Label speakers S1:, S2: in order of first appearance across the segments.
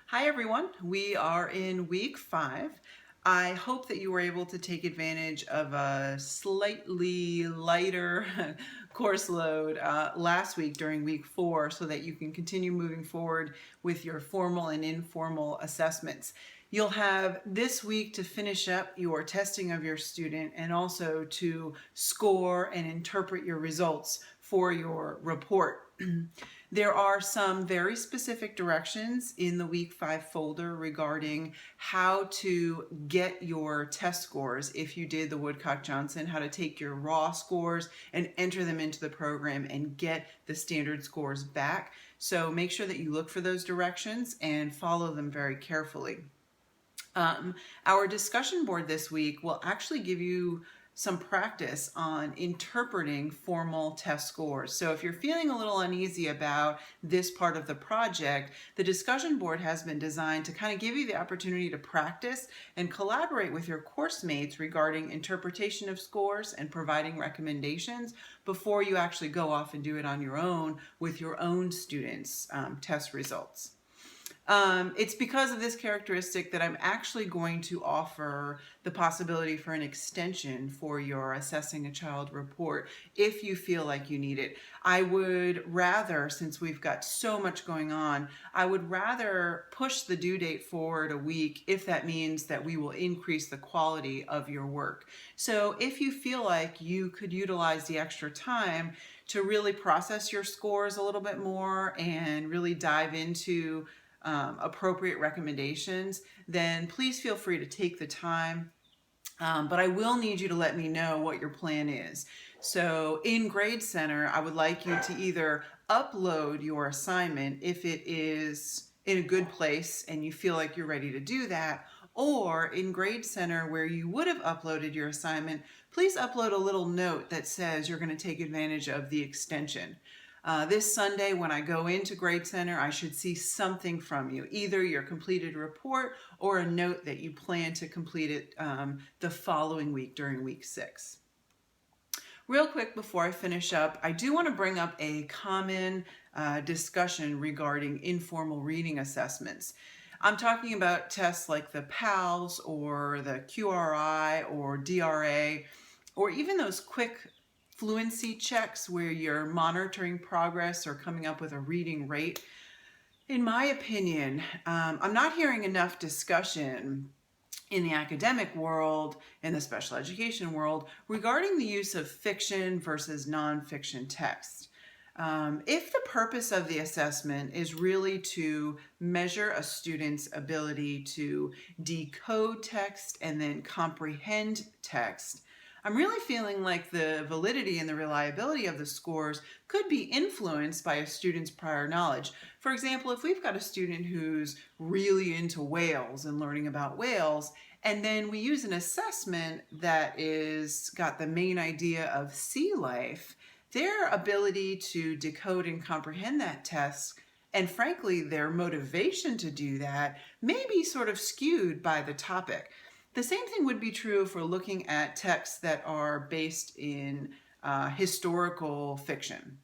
S1: Hi everyone, we are in week 5. I hope that you were able to take advantage of a slightly lighter course load last week during week 4 so that you can continue moving forward with your formal and informal assessments. You'll have this week to finish up your testing of your student and also to score and interpret your results for your report. There are some very specific directions in the week 5 folder regarding how to get your test scores if you did the Woodcock-Johnson, how to take your raw scores and enter them into the program and get the standard scores back. So make sure that you look for those directions and follow them very carefully. Our discussion board this week will actually give you some practice on interpreting formal test scores. So if you're feeling a little uneasy about this part of the project, the discussion board has been designed to kind of give you the opportunity to practice and collaborate with your course mates regarding interpretation of scores and providing recommendations before you actually go off and do it on your own with your own students' test results. It's because of this characteristic that I'm actually going to offer the possibility for an extension for your assessing a child report if you feel like you need it. I would rather, since we've got so much going on, I would rather push the due date forward a week if that means that we will increase the quality of your work. So if you feel like you could utilize the extra time to really process your scores a little bit more and really dive into appropriate recommendations, then please feel free to take the time. But I will need you to let me know what your plan is. So in Grade Center, I would like you to either upload your assignment if it is in a good place and you feel like you're ready to do that, or in Grade Center where you would have uploaded your assignment, please upload a little note that says you're going to take advantage of the extension. This Sunday, when I go into Grade Center, I should see something from you, either your completed report or a note that you plan to complete it the following week during week 6. Real quick before I finish up, I do want to bring up a common discussion regarding informal reading assessments. I'm talking about tests like the PALS or the QRI or DRA, or even those quick fluency checks where you're monitoring progress or coming up with a reading rate. In my opinion, I'm not hearing enough discussion in the academic world, in the special education world, regarding the use of fiction versus nonfiction text. If the purpose of the assessment is really to measure a student's ability to decode text and then comprehend text, I'm really feeling like the validity and the reliability of the scores could be influenced by a student's prior knowledge. For example, if we've got a student who's really into whales and learning about whales, and then we use an assessment that is got the main idea of sea life, their ability to decode and comprehend that text, and frankly, their motivation to do that, may be sort of skewed by the topic. The same thing would be true if we're looking at texts that are based in historical fiction.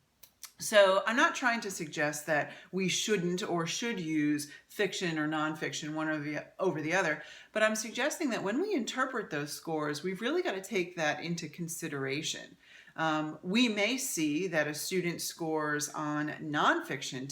S1: So I'm not trying to suggest that we shouldn't or should use fiction or nonfiction one over the other, but I'm suggesting that when we interpret those scores, we've really got to take that into consideration. We may see that a student scores on nonfiction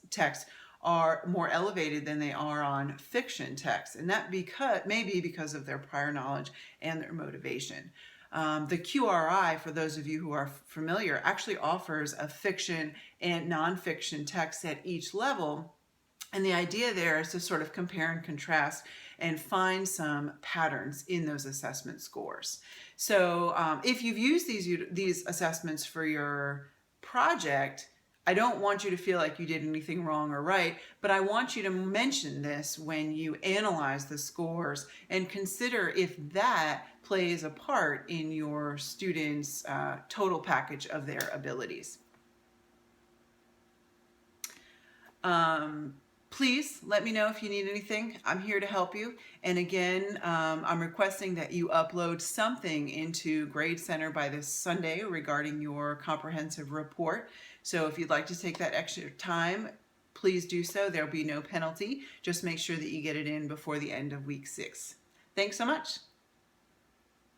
S1: text are more elevated than they are on fiction text, and that may be because of their prior knowledge and their motivation. The QRI, for those of you who are familiar, actually offers a fiction and nonfiction text at each level. And the idea there is to sort of compare and contrast and find some patterns in those assessment scores. So if you've used these assessments for your project, I don't want you to feel like you did anything wrong or right, but I want you to mention this when you analyze the scores and consider if that plays a part in your students' total package of their abilities. Please let me know if you need anything. I'm here to help you. And again, I'm requesting that you upload something into Grade Center by this Sunday regarding your comprehensive report. So if you'd like to take that extra time, please do so. There'll be no penalty. Just make sure that you get it in before the end of week 6. Thanks so much.